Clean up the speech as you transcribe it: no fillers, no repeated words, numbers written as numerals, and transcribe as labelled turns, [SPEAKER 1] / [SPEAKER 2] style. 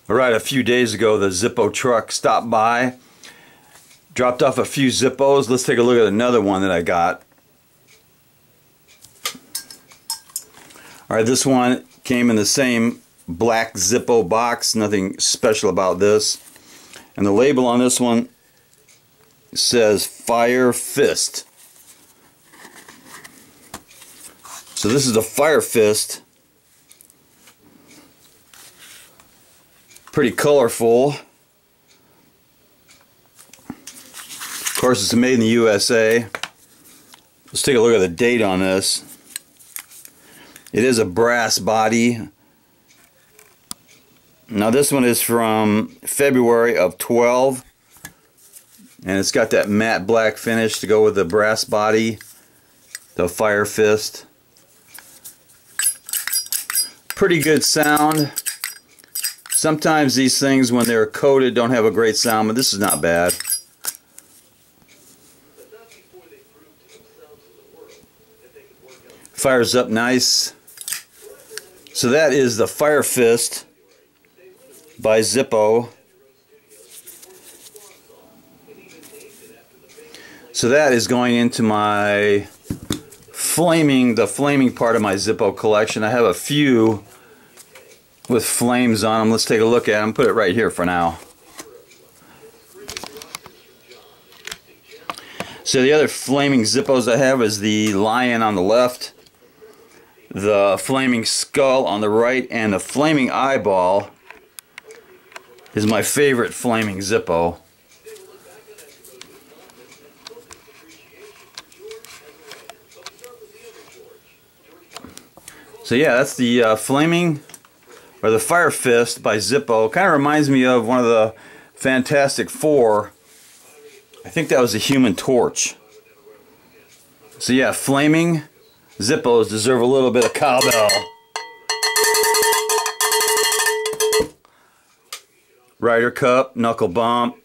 [SPEAKER 1] Alright, a few days ago the Zippo truck stopped by, dropped off a few Zippos. Let's take a look at another one that I got. Alright, this one came in the same black Zippo box, nothing special about this. And the label on this one says Fire Fist. So this is the Fire Fist. Pretty colorful. Of course, it's made in the USA. Let's take a look at the date on this. It is a brass body. Now this one is from February of 12, and it's got that matte black finish to go with the brass body, the Fire Fist. Pretty good sound. Sometimes these things, when they're coated, don't have a great sound, but this is not bad. Fires up nice. So that is the Fire Fist by Zippo. So that is going into my the flaming part of my Zippo collection. I have a few with flames on them. Let's take a look at them. Put it right here for now. So the other flaming Zippos I have is the lion on the left, the flaming skull on the right, and the flaming eyeball is my favorite flaming Zippo. So yeah, that's the or the Fire Fist by Zippo. Kind of reminds me of one of the Fantastic Four. I think that was the Human Torch. So yeah, flaming Zippos deserve a little bit of cowbell. Ryder Cup, knuckle bump.